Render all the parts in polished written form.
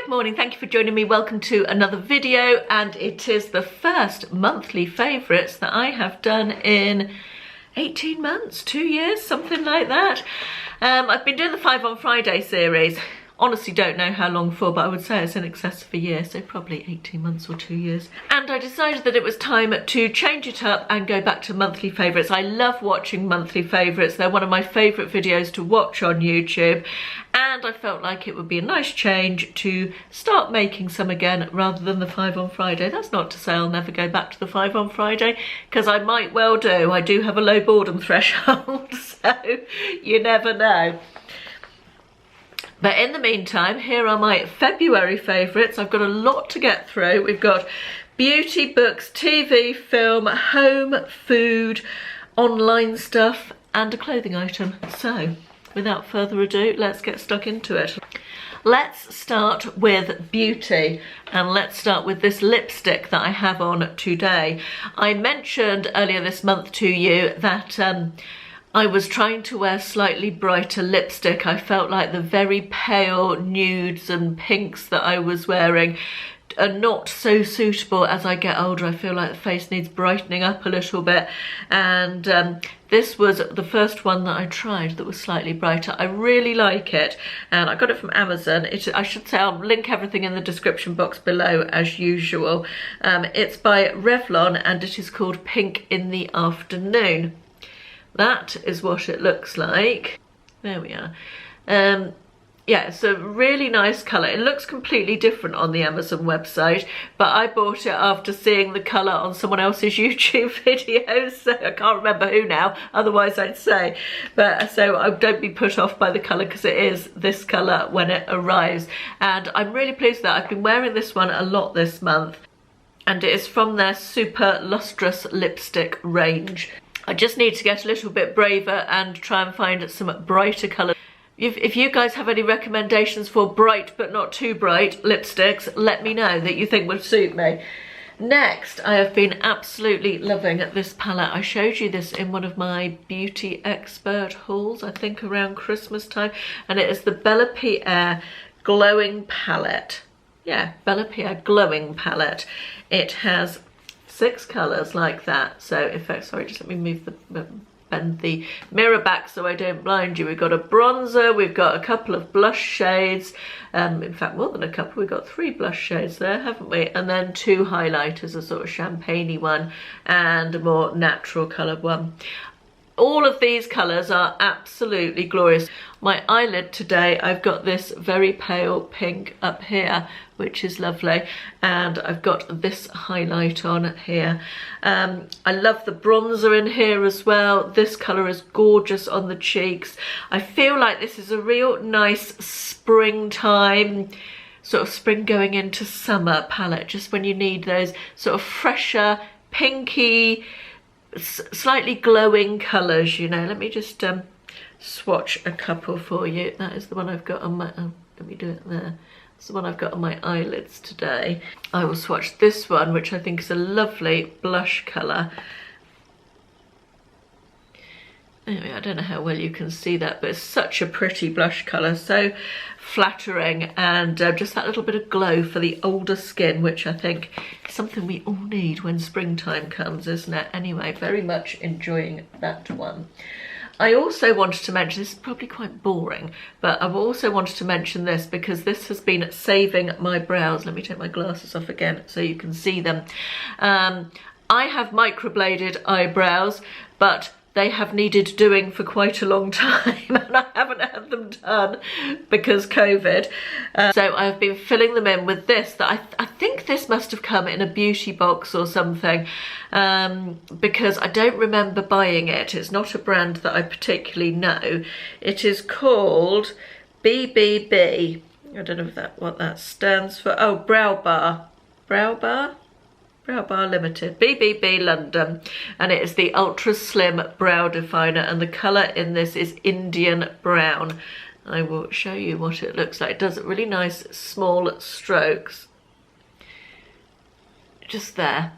Good morning, thank you for joining me. Welcome to another video, and it is the first monthly favourites that I have done in 18 months, 2 years, something like that. I've been doing the 5 on Friday series. Honestly don't know how long for, but I would say it's in excess of a year, so probably 18 months or 2 years. And I decided that it was time to change it up and go back to monthly favourites. I love watching monthly favourites. They're one of my favourite videos to watch on YouTube. And I felt like it would be a nice change to start making some again rather than the 5 on Friday. That's not to say I'll never go back to the 5 on Friday, because I might well do. I do have a low boredom threshold, so you never know. But in the meantime, here are my February favourites. I've got a lot to get through. We've got beauty, books, TV, film, home, food, online stuff, and a clothing item. So, without further ado, let's get stuck into it. Let's start with beauty, and let's start with this lipstick that I have on today. I mentioned earlier this month to you that I was trying to wear slightly brighter lipstick. I felt like the very pale nudes and pinks that I was wearing are not so suitable as I get older. I feel like the face needs brightening up a little bit, and this was the first one that I tried that was slightly brighter. I really like it, and I got it from Amazon. I should say I'll link everything in the description box below as usual. It's by Revlon, and it is called Pink in the Afternoon. That is what it looks like. There we are. Yeah, it's a really nice colour. It looks completely different on the Amazon website, but I bought it after seeing the colour on someone else's YouTube videos, so I can't remember who now, otherwise I'd say. But so I don't be put off by the colour, because it is this colour when it arrives. And I'm really pleased that I've been wearing this one a lot this month, and it is from their Super Lustrous lipstick range. I just need to get a little bit braver and try and find some brighter colours. If you guys have any recommendations for bright but not too bright lipsticks, let me know that you think would suit me. Next, I have been absolutely loving this palette. I showed you this in one of my beauty expert hauls, I think around Christmas time, and it is the Bellapierre Glowing Palette. Yeah, Bellapierre Glowing Palette. It has 6 colours like that. So in fact, sorry, just let me move bend the mirror back so I don't blind you. We've got a bronzer, we've got a couple of blush shades, in fact more than a couple, we've got 3 blush shades there, haven't we? And then 2 highlighters, a sort of champagne-y one and a more natural coloured one. All of these colours are absolutely glorious. My eyelid today, I've got this very pale pink up here, which is lovely, and I've got this highlight on here. I love the bronzer in here as well. This colour is gorgeous on the cheeks. I feel like this is a real nice springtime, sort of spring going into summer palette, just when you need those sort of fresher, pinky, slightly glowing colours, you know. Let me just swatch a couple for you. That is the one I've got on my, let me do it there. It's the one I've got on my eyelids today. I will swatch this one, which I think is a lovely blush colour. Anyway, I don't know how well you can see that, but it's such a pretty blush colour, so flattering, and just that little bit of glow for the older skin, which I think is something we all need when springtime comes, isn't it? Anyway, very much enjoying that one. I also wanted to mention, this is probably quite boring, but I've also wanted to mention this because this has been saving my brows. Let me take my glasses off again so you can see them. I have microbladed eyebrows, but they have needed doing for quite a long time, and I haven't had them done because COVID. So I've been filling them in with this, that I think this must have come in a beauty box or something, because I don't remember buying it. It's not a brand that I particularly know. It is called BBB. I don't know what that stands for. Oh, Brow Bar. Brow Bar? Brow Bar Limited, BBB London, and it is the Ultra Slim Brow Definer, and the colour in this is Indian Brown. I will show you what it looks like. It does really nice small strokes. Just there.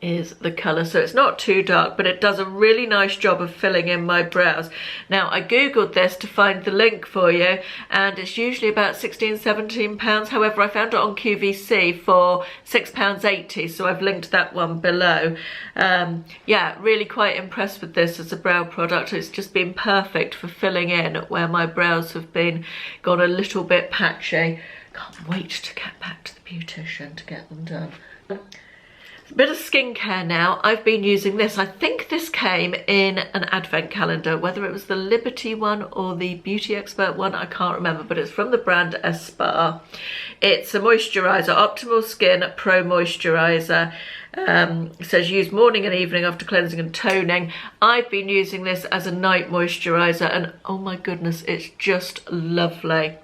is the colour. So it's not too dark, but it does a really nice job of filling in my brows. Now I googled this to find the link for you, and it's usually about £16–17. However, I found it on QVC for £6.80, so I've linked that one below. Yeah, really quite impressed with this as a brow product. It's just been perfect for filling in where my brows have gone a little bit patchy. Can't wait to get back to the beautician to get them done. A bit of skincare now. I've been using this. I think this came in an advent calendar, whether it was the Liberty one or the Beauty Expert one, I can't remember, but it's from the brand Espa. It's a moisturiser, Optimal Skin Pro Moisturiser. It says use morning and evening after cleansing and toning. I've been using this as a night moisturiser, and oh my goodness, it's just lovely.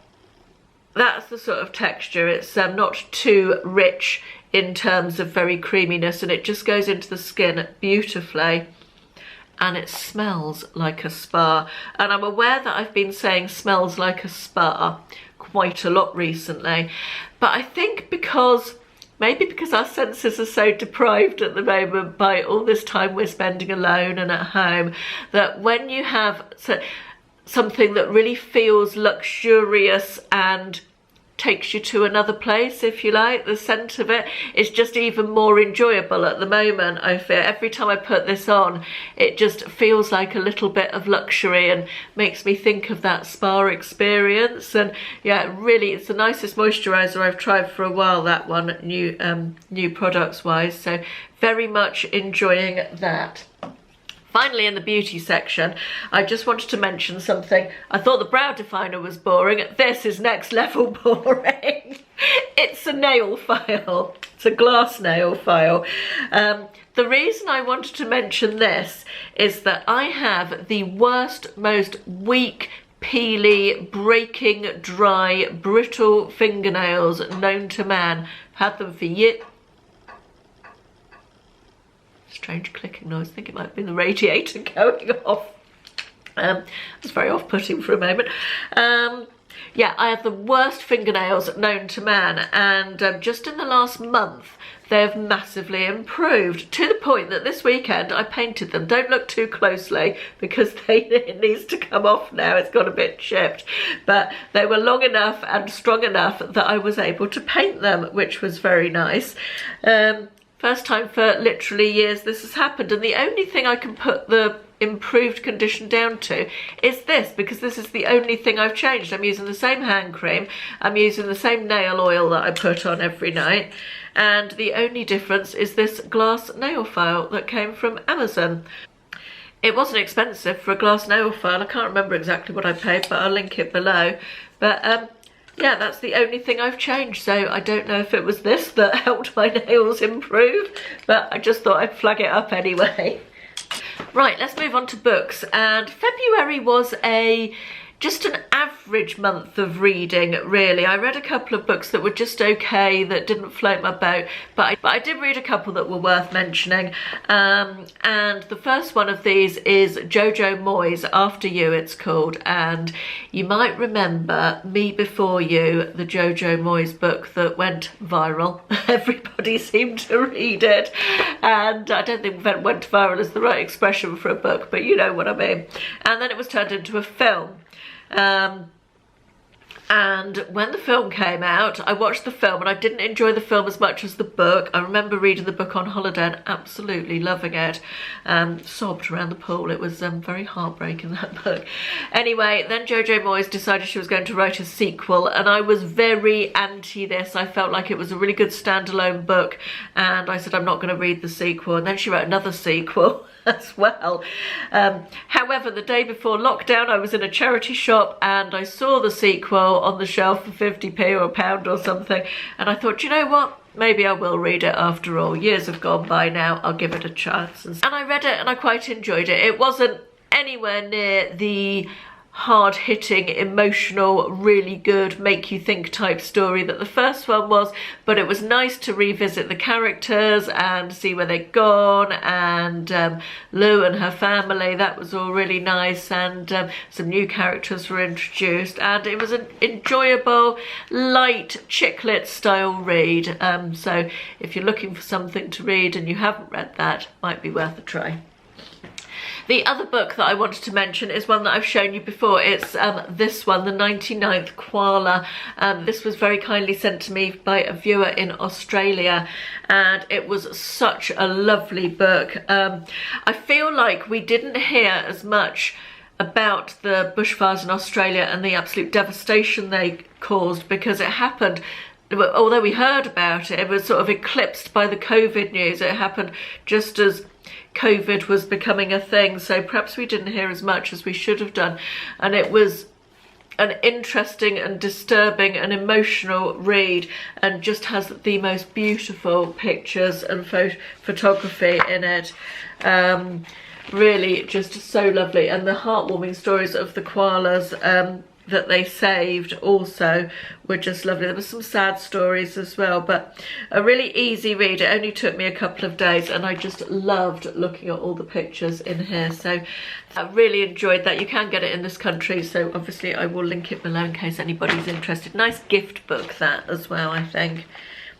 That's the sort of texture. It's not too rich in terms of very creaminess, and it just goes into the skin beautifully, and it smells like a spa. And I'm aware that I've been saying smells like a spa quite a lot recently, but I think maybe because our senses are so deprived at the moment by all this time we're spending alone and at home, that when you have something that really feels luxurious and takes you to another place, if you like, the scent of it is just even more enjoyable at the moment. I feel every time I put this on, it just feels like a little bit of luxury and makes me think of that spa experience. And yeah, really, it's the nicest moisturiser I've tried for a while, that one, new products wise, so very much enjoying that. Finally, in the beauty section, I just wanted to mention something. I thought the brow definer was boring. This is next level boring. It's a nail file. It's a glass nail file. The reason I wanted to mention this is that I have the worst, most weak, peely, breaking, dry, brittle fingernails known to man. Had them for years. Strange clicking noise. I think it might have been the radiator going off. It was very off-putting for a moment. Yeah, I have the worst fingernails known to man, and just in the last month they've massively improved, to the point that this weekend I painted them. Don't look too closely because it needs to come off now. It's got a bit chipped, but they were long enough and strong enough that I was able to paint them, which was very nice. First time for literally years this has happened, and the only thing I can put the improved condition down to is this, because this is the only thing I've changed. I'm using the same hand cream, I'm using the same nail oil that I put on every night, and the only difference is this glass nail file that came from Amazon. It wasn't expensive for a glass nail file. I can't remember exactly what I paid, but I'll link it below. But yeah, that's the only thing I've changed, so I don't know if it was this that helped my nails improve, but I just thought I'd flag it up anyway. Right, let's move on to books, and February was just an average month of reading, really. I read a couple of books that were just okay, that didn't float my boat, but I did read a couple that were worth mentioning. And the first one of these is JoJo Moyes, After You it's called, and you might remember Me Before You, the JoJo Moyes book that went viral. Everybody seemed to read it, and I don't think went viral is the right expression for a book, but you know what I mean. And then it was turned into a film. And when the film came out, I watched the film and I didn't enjoy the film as much as the book. I remember reading the book on holiday and absolutely loving it. Sobbed around the pool. It was very heartbreaking, that book. Anyway, then JoJo Moyes decided she was going to write a sequel, and I was very anti this. I felt like it was a really good standalone book, and I said I'm not going to read the sequel. And then she wrote another sequel as well. However, the day before lockdown I was in a charity shop and I saw the sequel on the shelf for 50p or £1 or something, and I thought, you know what, maybe I will read it after all. Years have gone by now, I'll give it a chance. And I read it and I quite enjoyed it. It wasn't anywhere near the hard-hitting, emotional, really good, make you think type story that the first one was, but it was nice to revisit the characters and see where they'd gone, and Lou and her family, that was all really nice, and some new characters were introduced, and it was an enjoyable, light, chick-lit style read. So if you're looking for something to read and you haven't read that, might be worth a try. The other book that I wanted to mention is one that I've shown you before. It's this one, The 99th Koala. This was very kindly sent to me by a viewer in Australia, and it was such a lovely book. I feel like we didn't hear as much about the bushfires in Australia and the absolute devastation they caused, because it happened, although we heard about it, it was sort of eclipsed by the COVID news. It happened just as COVID was becoming a thing, so perhaps we didn't hear as much as we should have done, and it was an interesting and disturbing and emotional read, and just has the most beautiful pictures and photography in it. Really just so lovely, and the heartwarming stories of the koalas that they saved also were just lovely. There were some sad stories as well, but a really easy read. It only took me a couple of days, and I just loved looking at all the pictures in here. So I really enjoyed that. You can get it in this country, so obviously I will link it below in case anybody's interested. Nice gift book that as well, I think.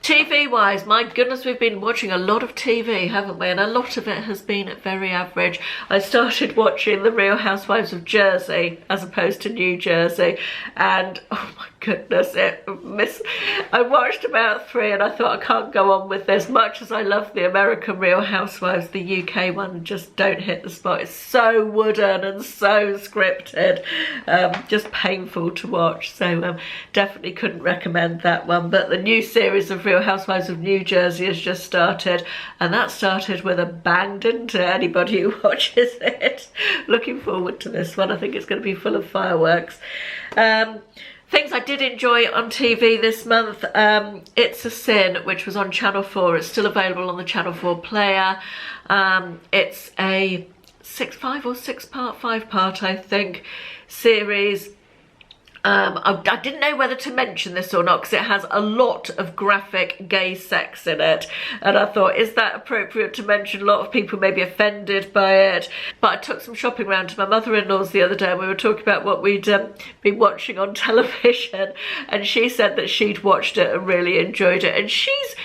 TV wise, my goodness, we've been watching a lot of TV, haven't we? And a lot of it has been very average. I started watching The Real Housewives of Jersey as opposed to New Jersey, and oh my goodness, I watched about 3 and I thought, I can't go on with this. Much as I love the American Real Housewives, the UK one just don't hit the spot. It's so wooden and so scripted, just painful to watch, so definitely couldn't recommend that one. But the new series of Real Housewives of New Jersey has just started, and that started with a bang, didn't it? Anybody who watches it. Looking forward to this one. I think it's going to be full of fireworks. Things I did enjoy on TV this month, It's a Sin, which was on Channel 4. It's still available on the Channel 4 player. It's a 5-part, I think, series. I didn't know whether to mention this or not, because it has a lot of graphic gay sex in it, and I thought, is that appropriate to mention? A lot of people may be offended by it, but I took some shopping round to my mother-in-law's the other day, and we were talking about what we'd been watching on television, and she said that she'd watched it and really enjoyed it, and she's,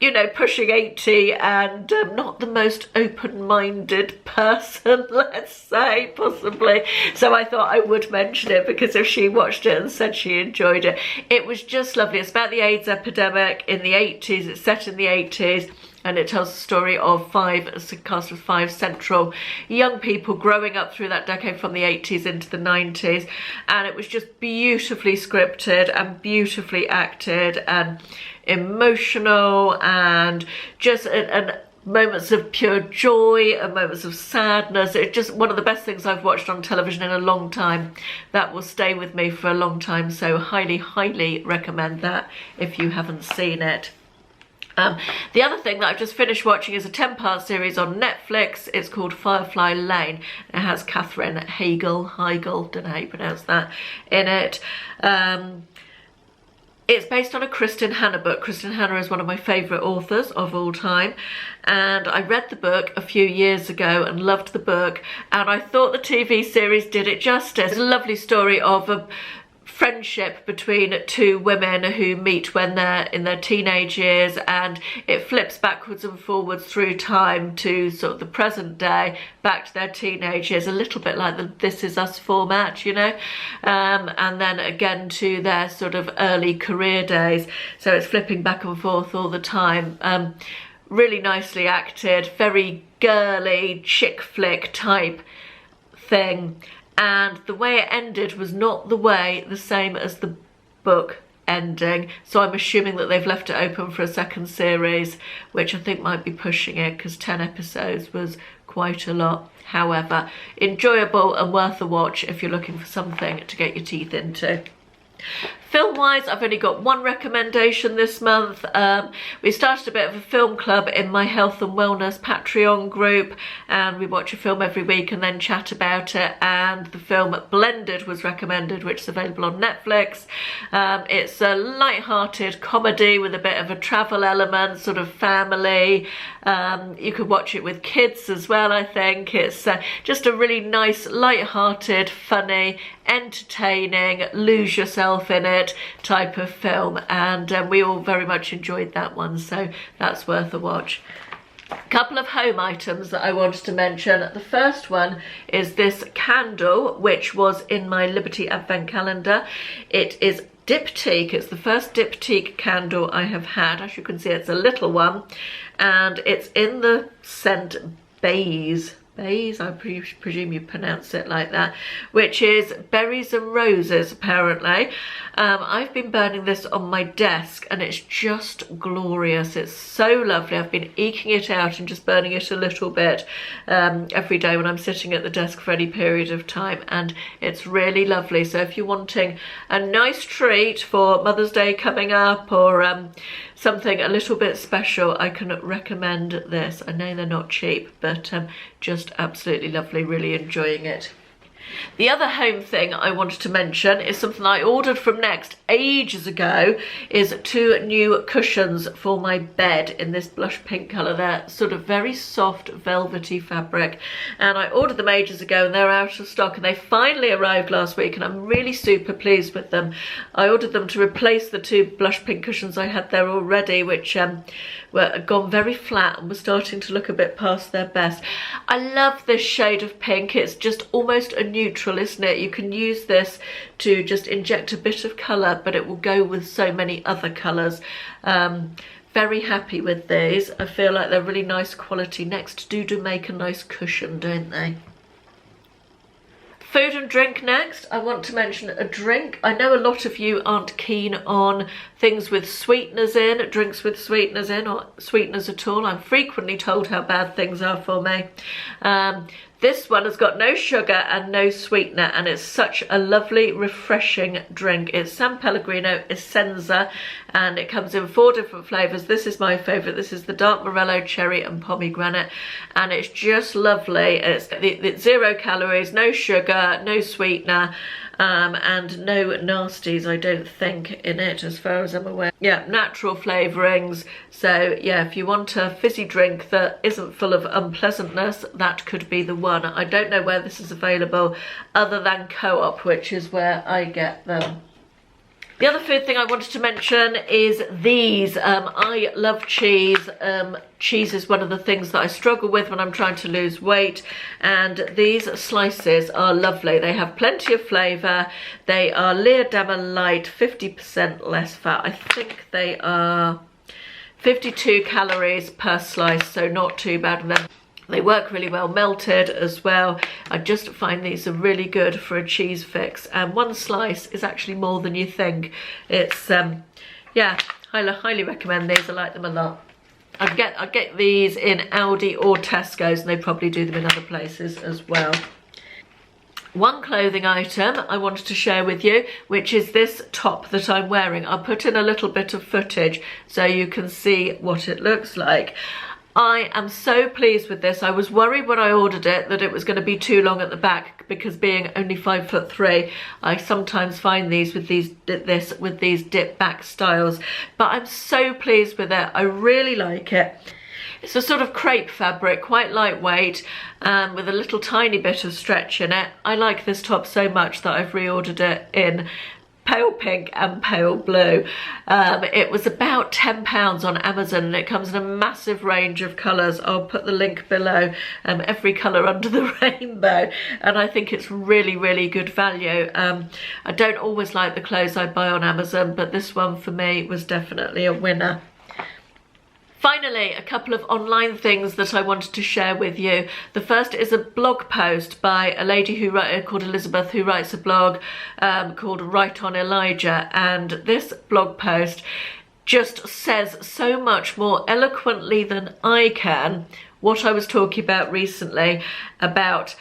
you know, pushing 80 and not the most open-minded person, let's say, possibly. So I thought I would mention it, because if she watched it and said she enjoyed it, it was just lovely. It's about the AIDS epidemic in the 80s. It's set in the 80s. And it tells the story of a cast of 5 central young people growing up through that decade from the 80s into the 90s. And it was just beautifully scripted and beautifully acted and emotional, and just and moments of pure joy and moments of sadness. It's just one of the best things I've watched on television in a long time. That will stay with me for a long time. So highly, highly recommend that if you haven't seen it. The other thing that I've just finished watching is a 10-part series on Netflix. It's called Firefly Lane. It has Katherine Heigl, don't know how you pronounce that, in it. It's based on a Kristen Hanna book. Kristen Hanna is one of my favourite authors of all time, and I read the book a few years ago and loved the book, and I thought the TV series did it justice. It's a lovely story of a friendship between 2 women who meet when they're in their teenage years, and it flips backwards and forwards through time to sort of the present day, back to their teenage years, a little bit like the This Is Us format, you know, and then again to their sort of early career days. So it's flipping back and forth all the time. Really nicely acted, very girly chick flick type thing. And the way it ended was not the same as the book ending, so I'm assuming that they've left it open for a second series, which I think might be pushing it, because 10 episodes was quite a lot. However, enjoyable and worth a watch if you're looking for something to get your teeth into. Film-wise, I've only got one recommendation this month. We started a bit of a film club in my health and wellness Patreon group, and we watch a film every week and then chat about it, and the film Blended was recommended, which is available on Netflix. It's a light-hearted comedy with a bit of a travel element, sort of family. You could watch it with kids as well, I think. It's just a really nice, light-hearted, funny, entertaining, lose yourself in it type of film, and we all very much enjoyed that one, so that's worth a watch. A couple of home items that I wanted to mention. The first one is this candle, which was in my Liberty Advent calendar. It is Diptyque. It's the first Diptyque candle I have had. As you can see, it's a little one, and it's in the scent Bays, I presume you pronounce it like that, which is berries and roses, apparently. I've been burning this on my desk and it's just glorious. It's so lovely. I've been eking it out and just burning it a little bit every day when I'm sitting at the desk for any period of time, and it's really lovely. So if you're wanting a nice treat for Mother's Day coming up, or something a little bit special, I can recommend this. I know they're not cheap, but just absolutely lovely, really enjoying it. The other home thing I wanted to mention is something I ordered from Next ages ago, is 2 new cushions for my bed in this blush pink colour. They're sort of very soft velvety fabric, and I ordered them ages ago and they're out of stock, and they finally arrived last week and I'm really super pleased with them. I ordered them to replace the 2 blush pink cushions I had there already, which were gone very flat and were starting to look a bit past their best. I love this shade of pink. It's just almost a neutral, isn't it? You can use this to just inject a bit of colour, but it will go with so many other colours. Very happy with these. I feel like they're really nice quality. Next do make a nice cushion, don't they? Food and drink next. I want to mention a drink. I know a lot of you aren't keen on things with sweeteners in, drinks with sweeteners in, or sweeteners at all. I'm frequently told how bad things are for me. This one has got no sugar and no sweetener, and it's such a lovely, refreshing drink. It's San Pellegrino Essenza, and it comes in 4 different flavours. This is my favourite. This is the dark morello, cherry and pomegranate, and it's just lovely. It's 0 calories, no sugar, no sweetener, and no nasties, I don't think, in it as far as I'm aware. Yeah, natural flavourings. So yeah, if you want a fizzy drink that isn't full of unpleasantness, that could be the one. I don't know where this is available other than Co-op, which is where I get them. The other food thing I wanted to mention is these. I love cheese. Cheese is one of the things that I struggle with when I'm trying to lose weight, and these slices are lovely. They have plenty of flavour. They are Leerdammer Light, 50% less fat. I think they are 52 calories per slice, so not too bad. And then they work really well melted as well. I just find these are really good for a cheese fix, and 1 slice is actually more than you think. It's yeah, highly recommend these. I like them a lot. I get these in Aldi or Tesco's, and they probably do them in other places as well. One clothing item I wanted to share with you, which is this top that I'm wearing. I'll put in a little bit of footage so you can see what it looks like. I am so pleased with this. I was worried when I ordered it that it was going to be too long at the back, because being only 5'3", I sometimes find these with these dip back styles, but I'm so pleased with it. I really like it. It's a sort of crepe fabric, quite lightweight, with a little tiny bit of stretch in it. I like this top so much that I've reordered it in pale pink and pale blue. It was about £10 on Amazon, and it comes in a massive range of colours. I'll put the link below. Every colour under the rainbow, and I think it's really good value. I don't always like the clothes I buy on Amazon, but this one for me was definitely a winner. Finally, a couple of online things that I wanted to share with you. The first is a blog post by a lady called Elisabeth, who writes a blog called Write on Elijah, and this blog post just says so much more eloquently than I can what I was talking about recently, about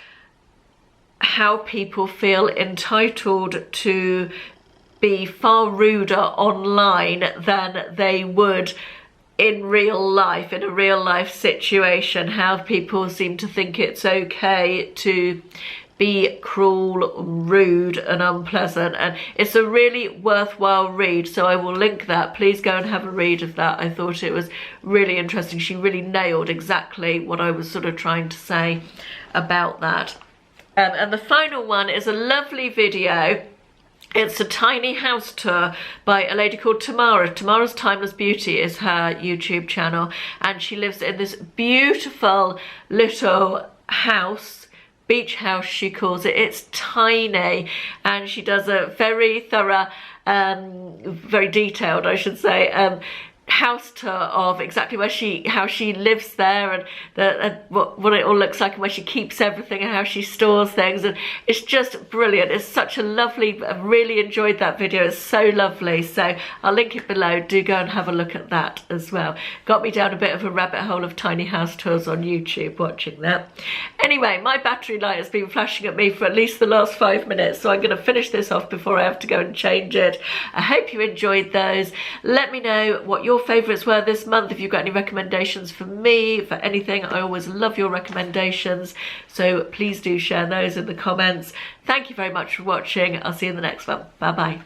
how people feel entitled to be far ruder online than they would in real life, in a real life situation. How people seem to think it's okay to be cruel, rude and unpleasant, and it's a really worthwhile read, so I will link that. Please go and have a read of that. I thought it was really interesting. She really nailed exactly what I was sort of trying to say about that. And the final one is a lovely video. It's a tiny house tour by a lady called Tamara. Tamara's Timeless Beauty is her YouTube channel, and she lives in this beautiful little house, beach house she calls it. It's tiny, and she does a very thorough, very detailed I should say, house tour of exactly how she lives there, and what it all looks like, and where she keeps everything and how she stores things, and it's just brilliant. It's such a lovely, I really enjoyed that video. It's so lovely, so I'll link it below. Do go and have a look at that as well. Got me down a bit of a rabbit hole of tiny house tours on YouTube watching that. Anyway, my battery light has been flashing at me for at least the last 5 minutes, so I'm going to finish this off before I have to go and change it. I hope you enjoyed those. Let me know what your favourites were this month. If you've got any recommendations for me, for anything, I always love your recommendations, so please do share those in the comments. Thank you very much for watching. I'll see you in the next one. Bye bye.